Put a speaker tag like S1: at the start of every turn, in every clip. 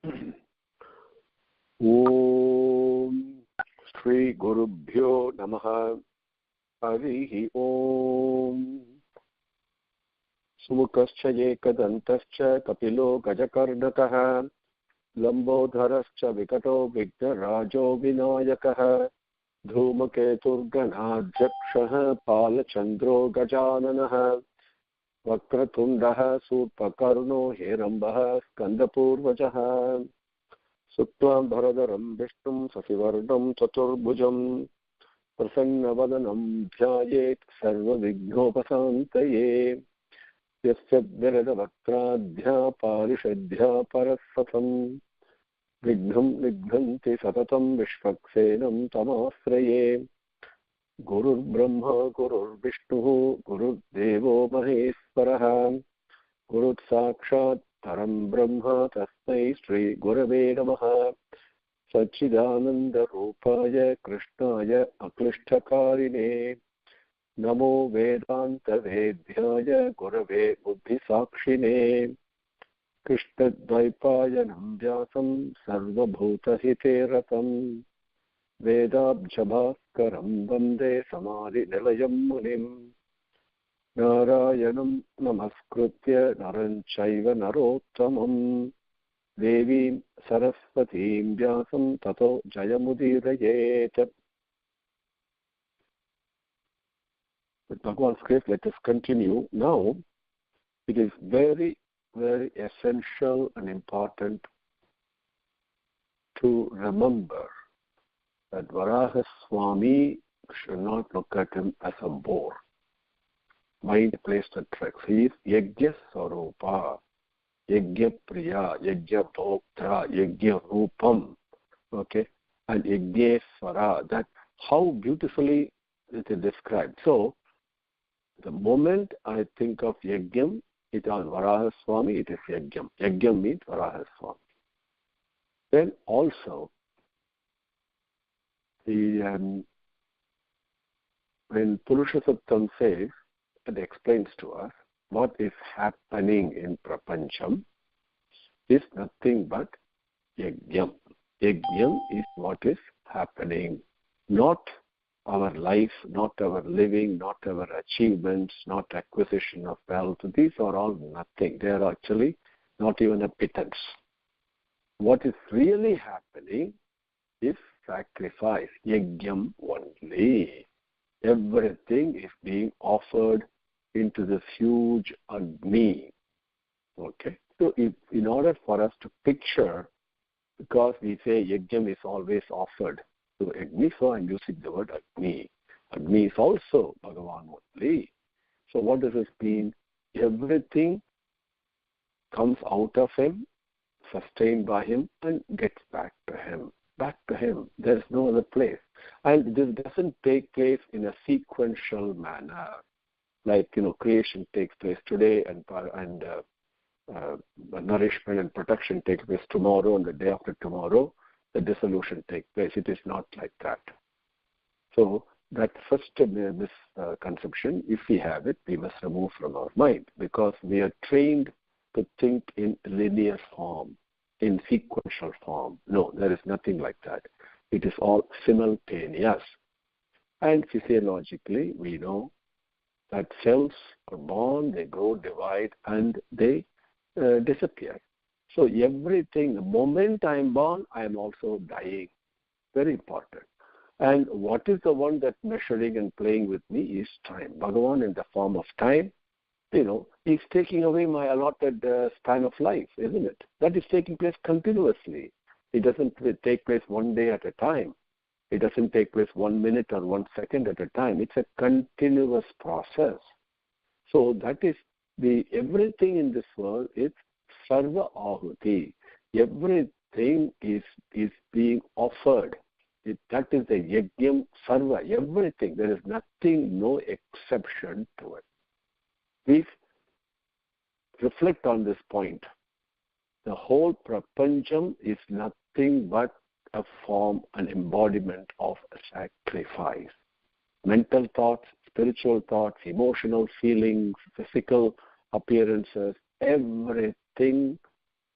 S1: Om Shri Gurubhyo Namaha. Harihi Om. Sumukascha Yekadantascha Kapilo Gajakarnakaha Lambodharascha Vikato Vignarajo Vinayakaha Dhumaketurganadhyakshaha Palachandro Gajananaha Vakratundaha Surpakarno Hirambaha Skandapurvajaha Sutvam Bharadaram Vishnum Sasivarnam Chaturbhujam Prasannavadanam Dhyayet Sarva Vignopasantaye Yasya Viradavaktradhya Parishadhya Parasatam Vignam Vighanti Satatam Vishvaksenam Tamasraye Gurur Brahma Gurur Vishnu Gurur Devo Maheswaraha Gurur Sakshat Param Brahma Tasmai Shri Gurave Namaha Sachidananda Rupaya Krishnaya Aklishtakarine Namo Vedanta Vedhyaya Gurave Buddhi Sakshine Krishna Dvaipaya Namvyasam Sarva Bhuta Hiteratam Vedabjabhaskaram Vande Samadhi Nilayam Munim Narayanam Namaskritya Naranchaiva Narottamam Devim Saraswatim Vyasam Tato Jayamudirayeet. With Bhagavan's grace, let us continue. Now, it is very, very essential and important to remember that Varaha Swami should not look at him as a bore. Mind plays the tricks. He is Yajna Sarupa, Yajna Priya, Yajna Bhoktra, Yajna Rupam, okay, and Yajneswara. That's how beautifully it is described. So, the moment I think of Yajnam, it is Varaha Swami, it is Yajnam. Yajnam means Varaha Swami. Then also, when Purusha Suttam says and explains to us what is happening in Prapancham is nothing but Yajnam. Yajnam is what is happening, not our life, not our living, not our achievements, not acquisition of wealth. These are all nothing. They are actually not even a pittance. What is really happening is sacrifice, Yajnam only. Everything is being offered into this huge Agni. Okay? So in order for us to picture, because we say Yajnam is always offered to Agni, so I'm using the word Agni. Agni is also Bhagavan only. So what does this mean? Everything comes out of him, sustained by him, and gets back to him. Back to him. There is no other place. And this doesn't take place in a sequential manner. Like, creation takes place today and nourishment and protection takes place tomorrow, and the day after tomorrow, the dissolution takes place. It is not like that. So that first misconception, if we have it, we must remove from our mind, because we are trained to think in linear form, in sequential form. No, there is nothing like that. It is all simultaneous. And physiologically, we know that cells are born, they grow, divide, and they disappear. So everything, the moment I am born, I am also dying. Very important. And what is the one that measuring and playing with me is time. Bhagavan in the form of time, is taking away my allotted span of life, isn't it? That is taking place continuously. It doesn't take place one day at a time. It doesn't take place 1 minute or 1 second at a time. It's a continuous process. So that is everything in this world is sarva ahuti. Everything is being offered. That is the yajnam sarva. Everything. There is nothing, no exception to it. Please reflect on this point. The whole prapancham is nothing but a form, an embodiment of a sacrifice. Mental thoughts, spiritual thoughts, emotional feelings, physical appearances, everything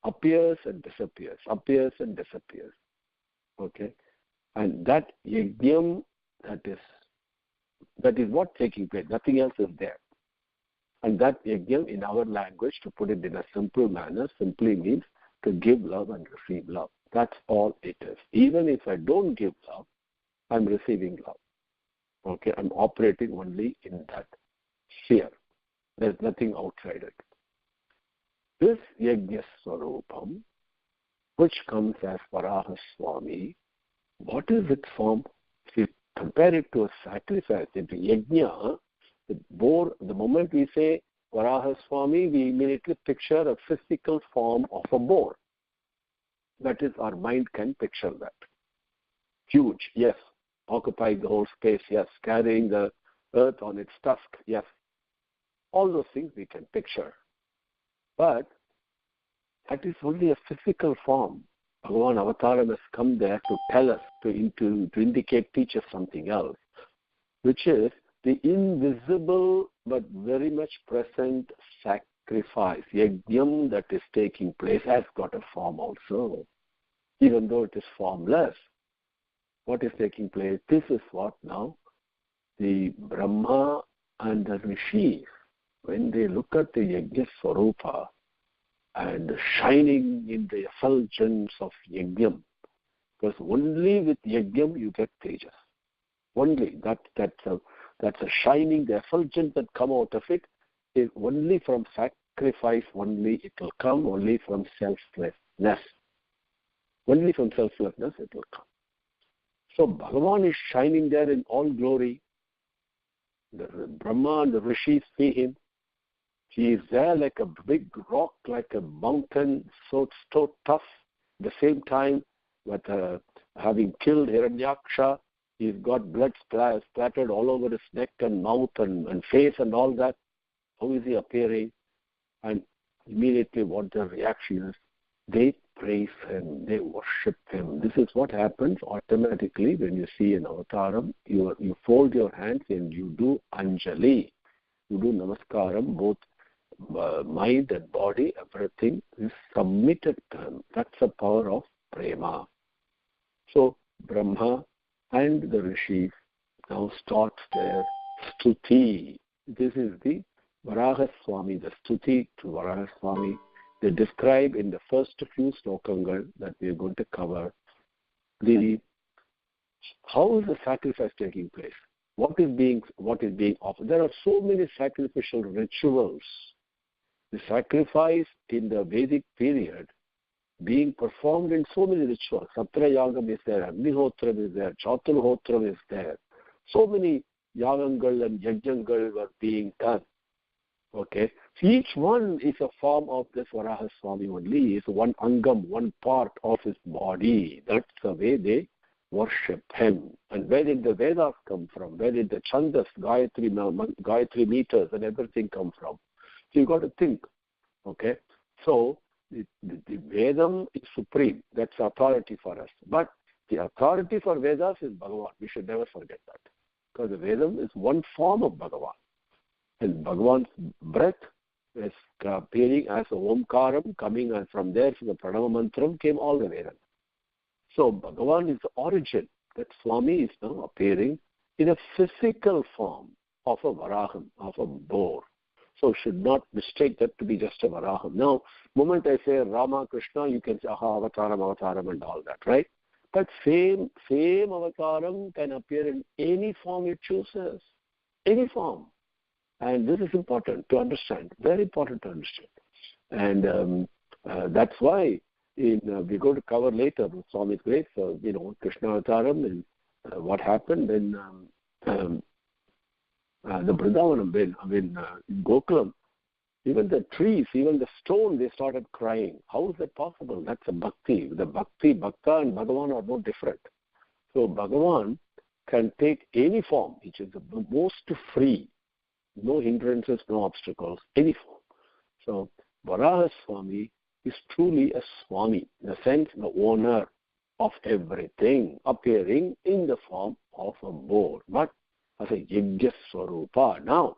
S1: appears and disappears, appears and disappears. Okay? And that yajnam, that is what taking place. Nothing else is there. And that yajnam, in our language, to put it in a simple manner, simply means to give love and receive love. That's all it is. Even if I don't give love, I'm receiving love. Okay? I'm operating only in that sphere. There's nothing outside it. This yajna swarupam, which comes as Varaha Swami, what is its form? If you compare it to a sacrifice, into yajna, the moment we say Varaha Swami, we immediately picture a physical form of a boar. That is, our mind can picture that. Huge, yes. Occupying the whole space, yes. Carrying the earth on its tusk, yes. All those things we can picture. But that is only a physical form. Bhagavan avataram has come there to tell us, to indicate, teach us something else, which is the invisible but very much present sacrifice. Yajnam that is taking place has got a form also, even though it is formless. What is taking place? This is what now the Brahma and the Rishis, when they look at the Yajna Swarupa and shining in the effulgence of Yajnam, because only with Yajnam you get Tejas. Only that's a shining, the effulgence that come out of it is only from sacrifice, only it will come, only from selflessness. Only from selflessness it will come. So Bhagavan is shining there in all glory. The Brahma and the Rishis see him. He is there like a big rock, like a mountain, so tough. At the same time, with having killed Hiranyaksha, he's got blood splattered all over his neck and mouth and face and all that. How is he appearing? And immediately what the reaction is, they praise him, they worship him. This is what happens automatically when you see an avataram. You fold your hands and you do anjali. You do namaskaram, both mind and body, everything is submitted to him. That's the power of prema. So Brahma and the Rishis now starts their stuti. This is the Varaha Swami, the stuti to Varaha Swami. They describe in the first few slokangas that we are going to cover how is the sacrifice taking place? What is being offered? There are so many sacrificial rituals. The sacrifice in the Vedic period being performed in so many rituals. Satra Yagam is there, Agnihotram is there, Chaturhotram is there. So many Yagangal and Yajnangal were being done. Okay, so each one is a form of this Varaha Swami only. Is one angam, one part of his body. That's the way they worship him. And where did the Vedas come from? Where did the Chandas, Gayatri meters and everything come from? So you've got to think. Okay, so the Vedam is supreme. That's authority for us. But the authority for Vedas is Bhagavan. We should never forget that. Because the Vedam is one form of Bhagavan. And Bhagavan's breath is appearing as a Omkaram, coming and from there, from the Pranava Mantram came all the Vedas. So Bhagavan is the origin. That Swami is now appearing in a physical form of a Varaham, of a boar. So should not mistake that to be just a Varaham. Now, moment I say Rama, Krishna, you can say, avataram and all that, right? But same avataram can appear in any form it chooses. Any form. And this is important to understand, very important to understand. And that's why we're going to cover later with Swami's grace, Krishna Avataram and what happened in the Vrindavanam, in Gokulam. Even the trees, even the stone, they started crying. How is that possible? That's a bhakti. The bhakti, bhakta and Bhagavan are no different. So Bhagavan can take any form, which is the most free. No hindrances, no obstacles, any form. So Varaha Swami is truly a Swami, in the sense the owner of everything, appearing in the form of a boar, but as a Yajna Swarupa. Now,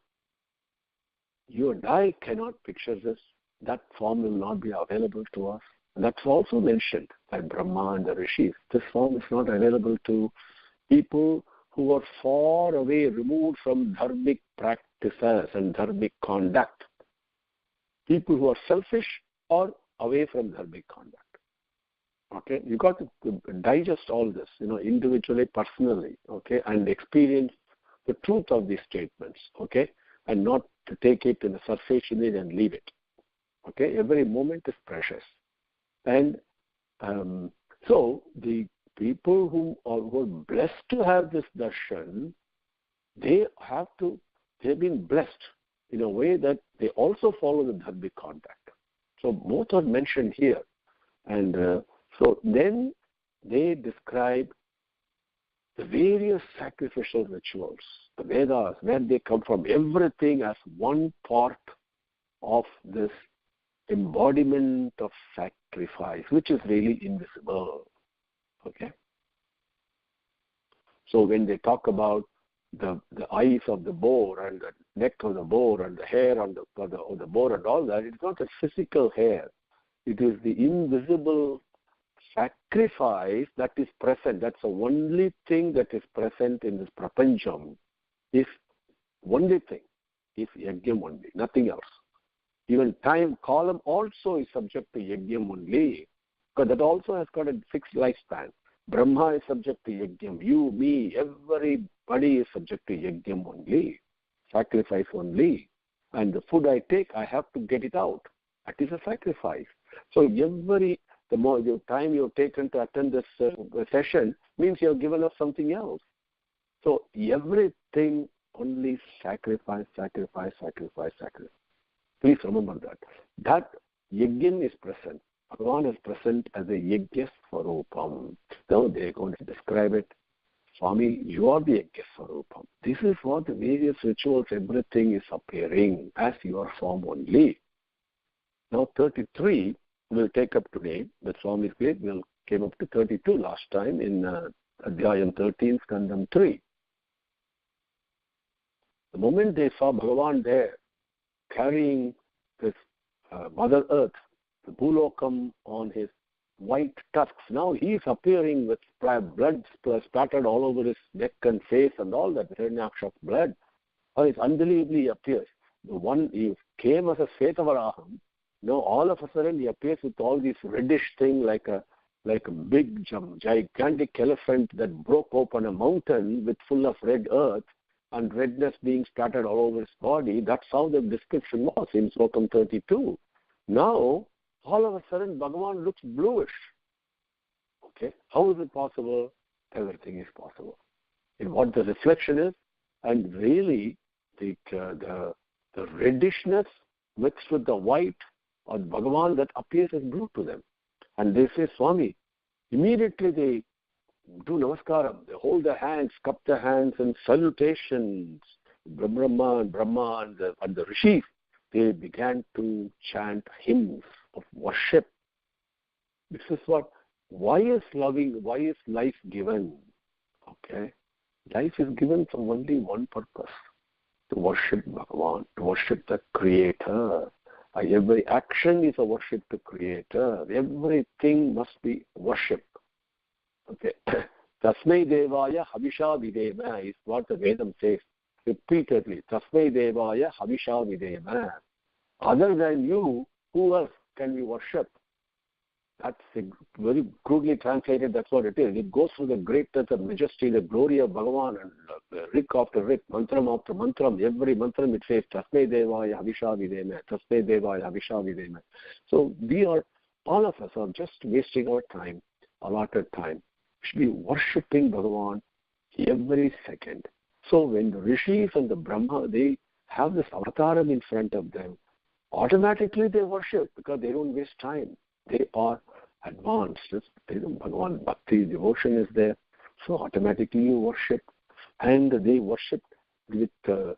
S1: you and I cannot picture this. That form will not be available to us. That's also mentioned by Brahma and the Rishis. This form is not available to people who are far away, removed from dharmic practices and dharmic conduct. People who are selfish or away from dharmic conduct. Okay, you got to digest all this, individually, personally, okay, and experience the truth of these statements, okay, and not to take it in a surface image and leave it. Okay, every moment is precious. And so the people who are blessed to have this darshan, they've been blessed in a way that they also follow the dharmic conduct. So both are mentioned here. And so then they describe the various sacrificial rituals, the Vedas, where they come from, everything as one part of this embodiment of sacrifice, which is really invisible. Okay? So when they talk about the eyes of the boar and the neck of the boar and the hair of the boar and all that, it's not a physical hair. It is the invisible sacrifice that is present. That's the only thing that is present in this prapancham. Is only thing. Is yajnam only, nothing else. Even time column also is subject to yajnam only, because that also has got a fixed lifespan. Brahma is subject to yajnam. You, me, everybody is subject to yajnam only, sacrifice only. And the food I take, I have to get it out. That is a sacrifice. So the more time you've taken to attend this session means you have given up something else. So everything only sacrifice. Please remember that. That yajna is present. Bhagavan is present as a yajna swarupam. Now they are going to describe it. Swami, you are the yajna swarupam. This is what the various rituals, everything is appearing as your form only. Now 33 we'll take up today. The Swami's great. We came up to 32 last time in Adhyayam 13, Skandam 3. The moment they saw Bhagavan there, carrying this Mother Earth, the Bhulokam on his white tusks, now he is appearing with blood splattered all over his neck and face and all that, Hiranyaksha's blood. It unbelievably appears. The one he came as a Svetavaraham. Now all of a sudden he appears with all these reddish thing like a big gigantic elephant that broke open a mountain with full of red earth and redness being scattered all over his body. That's how the description was in Slokam 32. Now all of a sudden Bhagavan looks bluish. Okay, how is it possible? Everything is possible. In what the reflection is, and really the reddishness mixed with the white or Bhagavan that appears as blue to them. And they say, Swami, immediately they do namaskaram. They hold their hands, cup their hands, and salutations. Brahma and the Rishis, they began to chant hymns of worship. This is why is life given? Okay? Life is given for only one purpose, to worship Bhagavan, to worship the Creator. Every action is a worship to Creator. Everything must be worship. Okay. Tasmai Devaya Havisha Videma is what the Vedam says repeatedly. Tasmai Devaya Havisha Videma. Other than you, who else can we worship? That's very crudely translated, that's what it is. It goes through the greatness and majesty, the glory of Bhagavan, and rik after rik, mantram after mantram. Every mantram it says, Tasmai Devaya Havisha Videma, Tasmai Devaya Havisha Videma. So all of us are just wasting our time, allotted time. We should be worshipping Bhagavan every second. So when the Rishis and the Brahma, they have this avataram in front of them, automatically they worship because they don't waste time. They are advanced. Bhagavan Bhakti, devotion is there. So automatically you worship. And they worship with the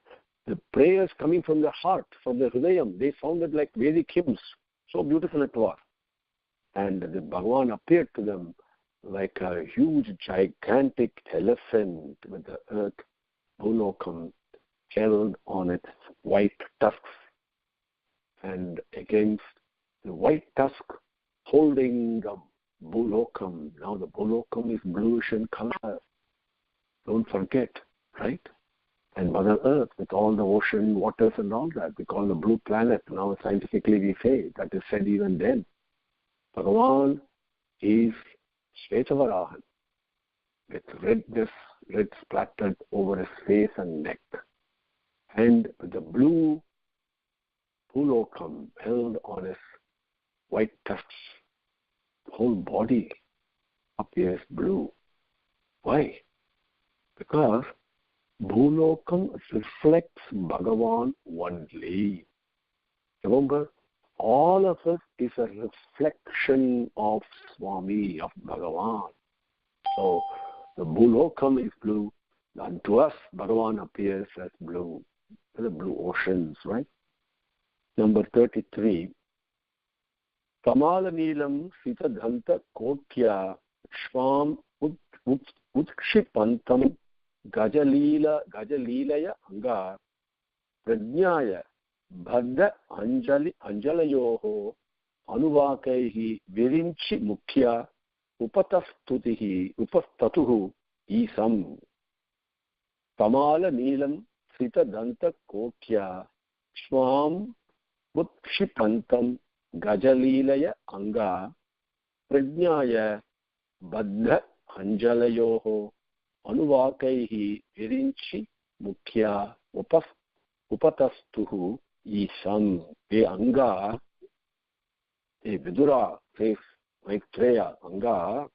S1: prayers coming from the heart, from the Hridayam. They sounded like Vedic hymns. So beautiful it was. And the Bhagavan appeared to them like a huge, gigantic elephant with the earth, Bhulokam, held on its white tusks. And against the white tusk holding the Bhulokam. Now the Bhulokam is bluish in color. Don't forget, right? And Mother Earth with all the ocean, waters and all that. We call the blue planet. Now scientifically we say, that is said even then. Bhagavan is Shvetavarahan with red splattered over his face and neck. And the blue Bhulokam held on his white tusks. The whole body appears blue. Why? Because Bhulokam reflects Bhagavan only. Remember, all of us is a reflection of Swami, of Bhagavan. So the Bhulokam is blue. And to us, Bhagavan appears as blue. The blue oceans, right? Number 33. Kamala Neelam Sitadhanta Kotya Shvam Utshipantam Gajalilaya Anga Prajnaya Bhadda Anjalayoho Anuvakaihi Virinchi Mukhya Upastatuhu Isam. Kamala Neelam Sitadhanta Kotya Shvam Utshipantam Gajalilaya Anga Prajnaya Baddha Anjalayoho Anuvakaihi Virinchi Mukhya Upatastuhu Isam. The Anga, the Vidura says Maitreya Anga.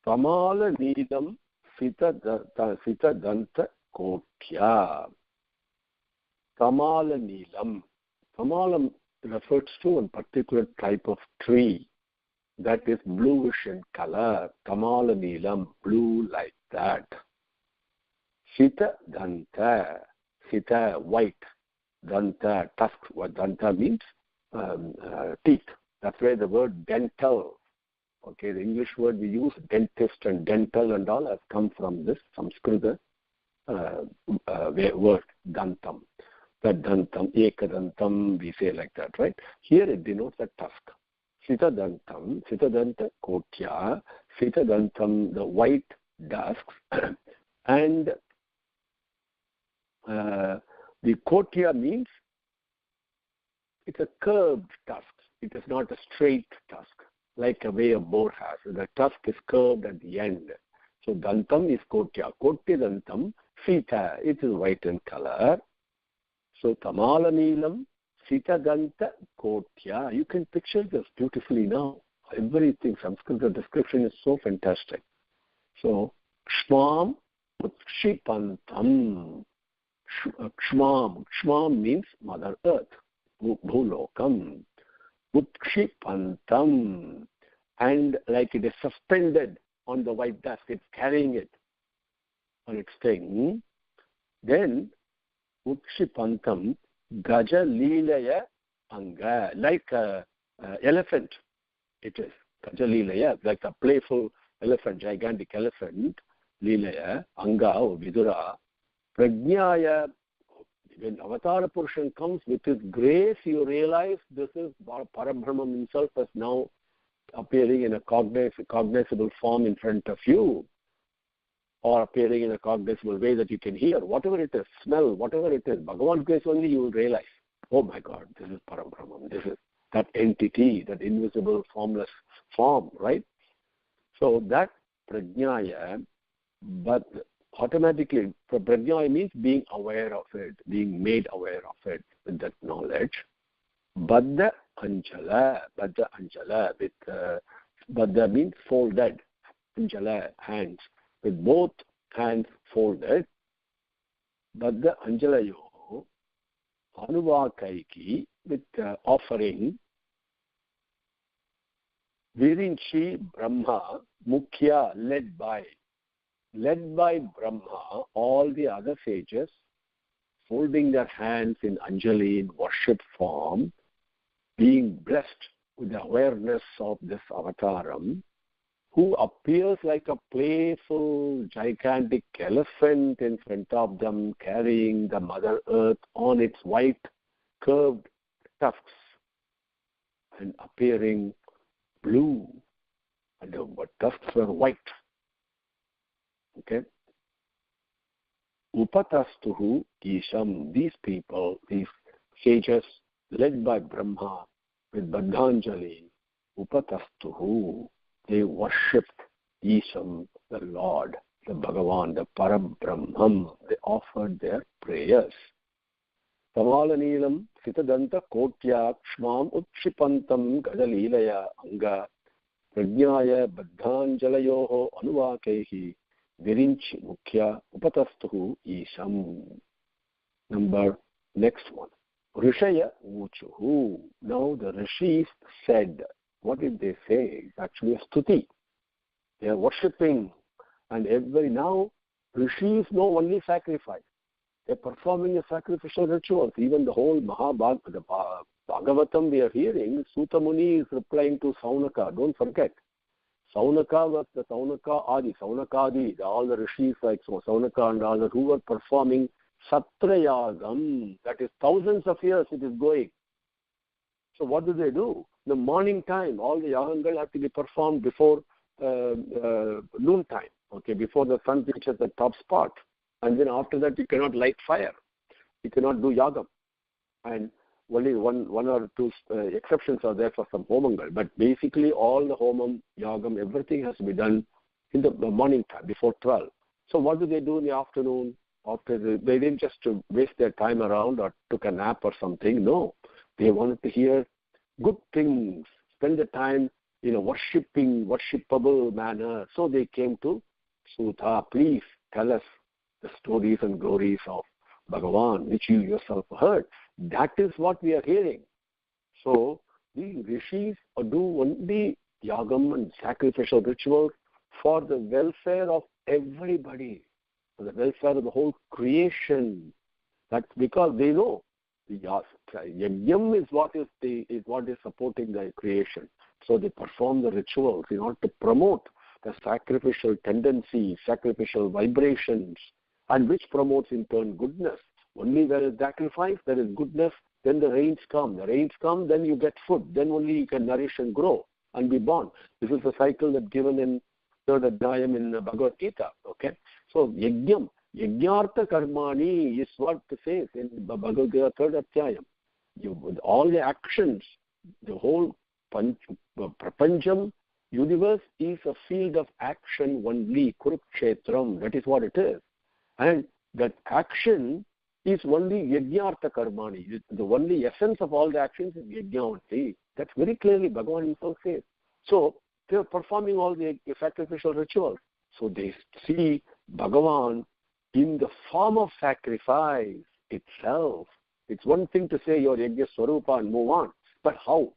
S1: Kamala Neelam Sitadanta Kotya. Kamala Neelam. Kamalam refers to a particular type of tree that is bluish in color. Kamala Neelam, blue like that. Sitadanta, Sita, white. Danta, tusk. What danta means? Teeth. That's where the word dental. Okay, the English word we use, dentist and dental and all, has come from this Samskrita word, dantam. That dantam, ekadantam, we say like that, right? Here it denotes a tusk. Sitadantam, Sitadanta Kotya, Sitadantam, the white dusks, and the Kotya means it's a curved tusk. It is not a straight tusk, like a way a boar has. The tusk is curved at the end. So dantam is Kotya. Kotya dantam, Sita, it is white in color. So Kamala Neelam, Sita Danta Kotya. You can picture this beautifully now. Everything, Sanskrit description is so fantastic. So Kshmam Utshipantam. Kshmam means Mother Earth. Bhulokam. Utshipantam. And like it is suspended on the white dust, it's carrying it on its thing. Then Utshipantam Gaja Leelaya Anga, like a elephant it is. Gaja Leelaya, like a playful elephant, gigantic elephant. Leelaya, Anga or Vidura. Prajnaya, when Avatara Purushan comes with his grace, you realize this is Parabrahman himself has now appearing in a cognizable form in front of you, or appearing in a cognizable way that you can hear, whatever it is, smell, whatever it is, Bhagavan's grace only, you will realize, oh my God, this is Parabrahman, this is that entity, that invisible, formless form, right? So that Prajnaya, but automatically, Prajnaya means being aware of it, being made aware of it with that knowledge. Baddha Anjala, with Baddha means folded, Anjala, hands, with both hands folded. Baddha Anjalayo, Anuvakaiki, with offering. Virinchi Brahma, Mukhya, led by Brahma, all the other sages folding their hands in Anjali, in worship form, being blessed with the awareness of this avataram, who appears like a playful, gigantic elephant in front of them, carrying the Mother Earth on its white, curved tusks and appearing blue, and the tusks were white. Okay? Upatastuhu Isham, these people, these sages led by Brahma with Baddhanjali, Upatastuhu, they worshipped Isham, the Lord, the Bhagavan, the Parabrahman. They offered their prayers. Samala Sitadanta Kotya Kshmam Utshipantam Gadalilaya Anga Prajnaya Baddhanjalayoho Anuvakehi Virinchi Mukhya Upatastuhu Isham. Next one. Rishaya Uchuhu. Now the rishis said, what did they say? It's actually a stuti. They are worshipping, and now rishis know only sacrifice. They're performing a sacrificial rituals. Even the whole Bhagavatam we are hearing, Sutta Muni is replying to Saunaka. Don't forget. Saunaka was the Saunakadi, all the rishis like Saunaka and all who were performing Satrayagam. That is thousands of years it is going. So what do? The morning time, all the yagangal have to be performed before noon time, okay, before the sun reaches the top spot. And then after that, you cannot light fire. You cannot do yagam. And only one or two exceptions are there for some homangal. But basically, all the homam, yagam, everything has to be done in the morning time, before 12. So what do they do in the afternoon? They didn't just to waste their time around or took a nap or something. No, they wanted to hear good things, spend the time in a worshipable manner. So they came to Sutta, please tell us the stories and glories of Bhagavan, which you yourself heard. That is what we are hearing. So the rishis do only yagam and sacrificial rituals for the welfare of everybody, for the welfare of the whole creation. That's because they know the yajnam is what is supporting the creation. So they perform the rituals in order to promote the sacrificial tendencies, sacrificial vibrations, and which promotes in turn goodness. Only there is sacrifice, there is goodness, then the rains come. The rains come, then you get food. Then only you can nourish and grow and be born. This is a cycle that's given in 3rd Adhyayam in Bhagavad Gita. Okay? So yajnam, yajnartha karmani is what it says in Bhagavad Gita 3rd Adhyayam. With all the actions, the whole prapancham universe is a field of action only, Kurukshetram. That is what it is. And that action is only yajnartha karmani. The only essence of all the actions is yajna only. That's very clearly Bhagavan himself says. So they are performing all the sacrificial rituals. So they see Bhagavan in the form of sacrifice itself. It's one thing to say your yajna swarupa and move on. But how?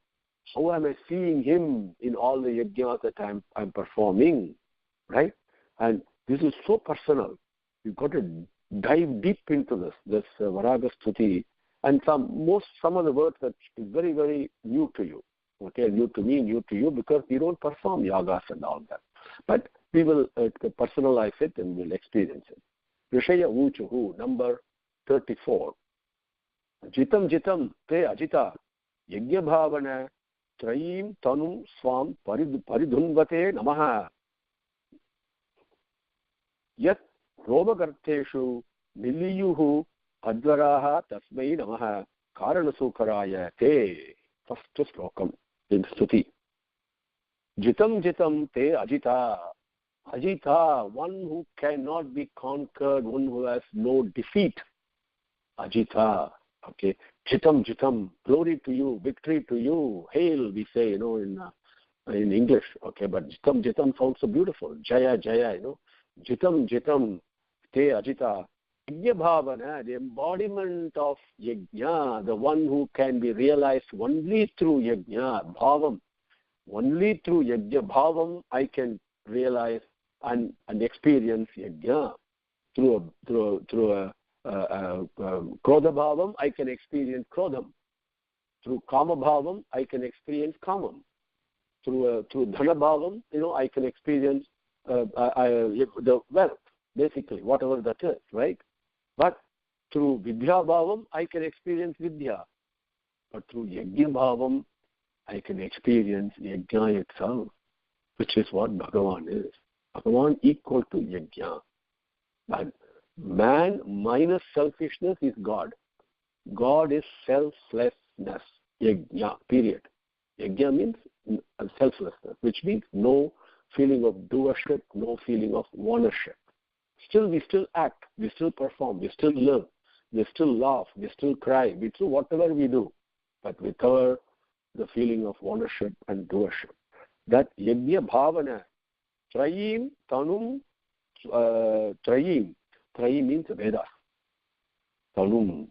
S1: How am I seeing him in all the yajnas that I'm performing? Right? And this is so personal. You've got to dive deep into this Varaha stuti, and some of the words that is very, very new to you. Okay, new to me, new to you, because we don't perform yagas and all that. But we will personalize it and we'll experience it. Rishaya Uchuhu, number 34. Jitam jitam te ajita yajna bhavana trayim tanum swam paridhunvate namaha yat romagarteshu niliyuhu advaraha tasmai namaha karanasukaraya te. First slokam in stuti. Jitam jitam te ajita. Ajita, one who cannot be conquered, one who has no defeat. Ajita. Okay. Jitam jitam. Glory to you, victory to you. Hail, we say, in English. Okay, but jitam jitam sounds so beautiful. Jaya jaya, Jitam jitam te ajita. Yajna bhavana, the embodiment of yajna, the one who can be realized only through yajna, bhavam. Only through yajna bhavam I can realize and experience yajna. Through a krodha bhavam I can experience krodham. Through kama bhavam I can experience kamam. through dhana bhavam, I can experience the wealth, basically, whatever that is, right? But through vidya bhavam, I can experience vidya. But through yajna bhavam, I can experience yajna itself, which is what Bhagavan is. Bhagavan equal to yajna. But man minus selfishness is God. God is selflessness. Yajna, period. Yajna means selflessness, which means no feeling of doership, no feeling of ownership. Still, we still act, we still perform, we still live, we still laugh, we still cry, we do whatever we do, but without the feeling of ownership and doership. That yajna bhavana, trayim, tanum, trayim means Vedas. Tanum,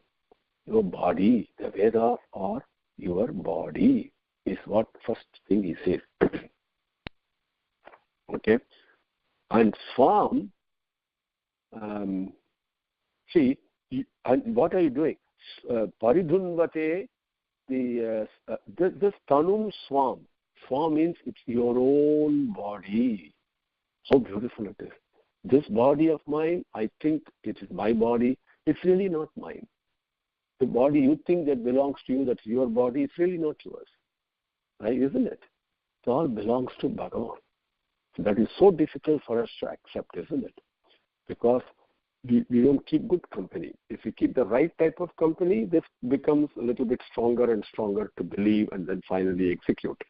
S1: your body, the Vedas or your body is what first thing he says. Okay? And Swam, see, and what are you doing? Paridhunvate, this Tanum Swam. Swam means it's your own body. How beautiful it is. This body of mine, I think it is my body. It's really not mine. The body you think that belongs to you, that's your body, it's really not yours. Right? Isn't it? It all belongs to Bhagavan. So that is so difficult for us to accept, isn't it? Because we don't keep good company. If we keep the right type of company, this becomes a little bit stronger and stronger to believe and then finally execute.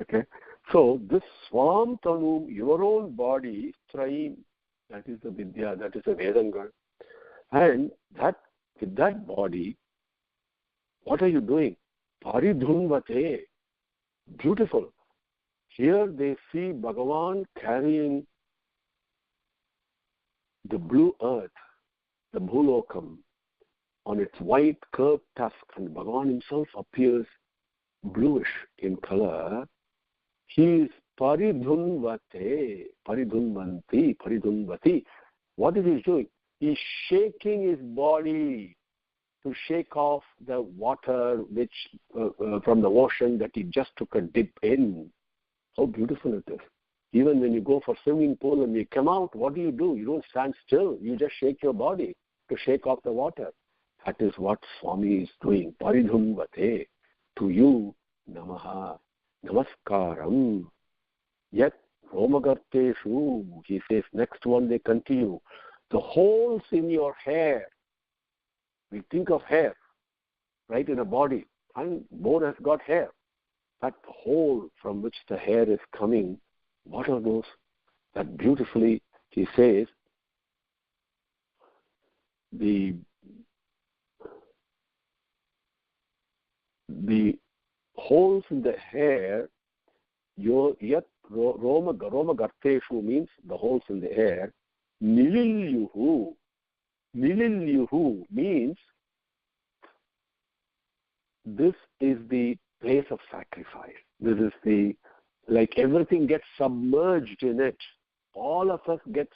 S1: Okay? So this Swam Tanum, your own body, Traim, that is the Vidya, that is the Vedanga. And that with that body, what are you doing? Paridhunvate. Beautiful. Here they see Bhagavan carrying the blue earth, the Bhulokam, on its white curved tusk, and Bhagavan himself appears bluish in color. He is paridhunvate, paridhunvati. What is he doing? He's shaking his body to shake off the water which from the ocean that he just took a dip in. How beautiful it is. Even when you go for swimming pool and you come out, what do? You don't stand still. You just shake your body to shake off the water. That is what Swami is doing. Paridhunvate. To you, namaha, namaskaram. Yet, romagarteshu, he says, next one they continue. The holes in your hair. We think of hair, right, in a body. And bone has got hair. That hole from which the hair is coming, what are those? That beautifully, he says, the holes in the hair, yet Roma Garteshu means the holes in the hair. Nililyuhu means this is the place of sacrifice. This is like everything gets submerged in it. All of us get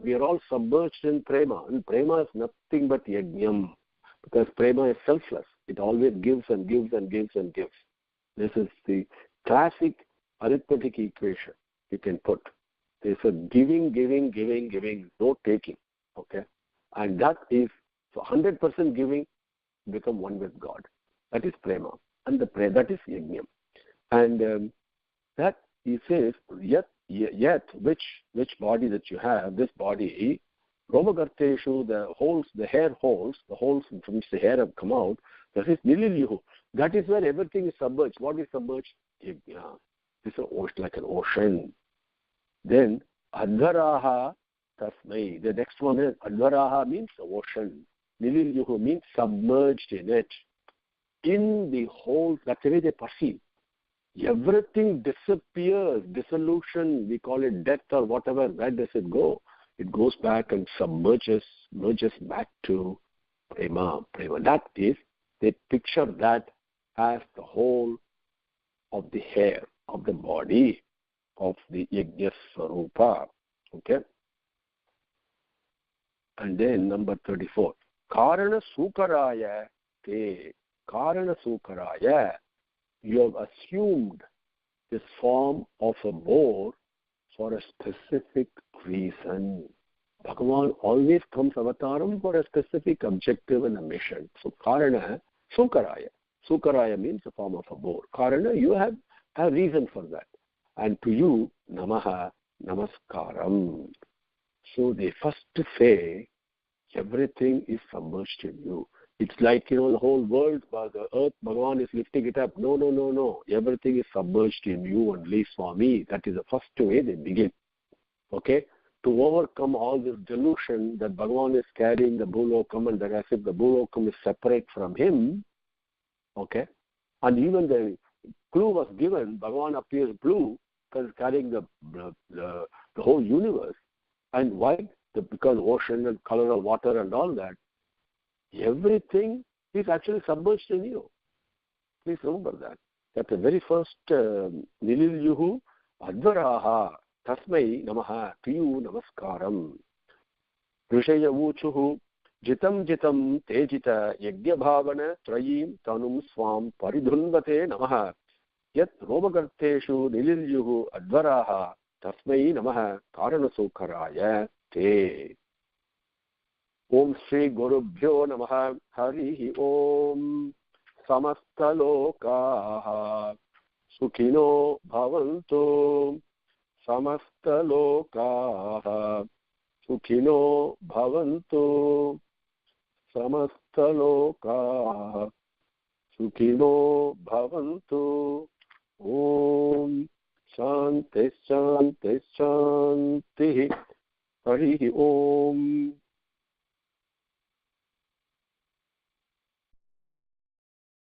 S1: we are all submerged in prema. And prema is nothing but yajnam. Because prema is selfless. It always gives and gives and gives and gives. This is the classic arithmetic equation you can put. There's a giving, no taking. Okay? And that is, so 100% giving, become one with God. That is prema. And that is yajnam. And that, he says, yet which body that you have, this body, romagarteshu, the hair holes, the holes from which the hair have come out, that is nililyuhu. That is where everything is submerged. What is submerged? Yajna. It's like an ocean. Then, adharaha tasmai. The next one is, adharaha means the ocean. Nililyuhu means submerged in it. In the whole, that's the way they perceive. Everything disappears, dissolution, we call it death or whatever. Where does it go? It goes back and merges back to prema. That is, they picture that as the whole of the hair, of the body, of the yajna swarupa. Okay? And then number 34. Karana sukaraya te. Karana sukaraya. You have assumed this form of a boar for a specific reason. Bhagavan always comes avataram for a specific objective and a mission. So karana, sukaraya. Sukaraya means the form of a boar. Karana, you have a reason for that. And to you, namaha, namaskaram. So they first say, everything is submerged in you. It's like, the whole world, the earth, Bhagavan is lifting it up. No. Everything is submerged in you only, Swami. That is the first way they begin. Okay? To overcome all this delusion that Bhagavan is carrying the Bhulokam and that as if the Bhulokam is separate from him, okay? And even the clue was given, Bhagavan appears blue because carrying the whole universe. And why? Because ocean and color of water and all that. Everything is actually submerged in you. Please remember that. That's the very first Nililyuhu Advaraha Tasmai Namaha, to you Namaskaram. Rishaya Vuchuhu Jitam Jitam Tejita Yagya Bhavana Trayim Tanum Swam Paridhunvate Namaha Yat Romagarteshu Nililyuhu Advaraha Tasmai Namaha Karanasukaraya Te. Om Shri Gurubhyo Namaha Harihi Om Samastalokaha Sukhino Bhavantu Samastalokaha Sukhino Bhavantu Samastalokaha Sukhino Bhavantu. Om Shanti Shanti Shanti. Harihi Om.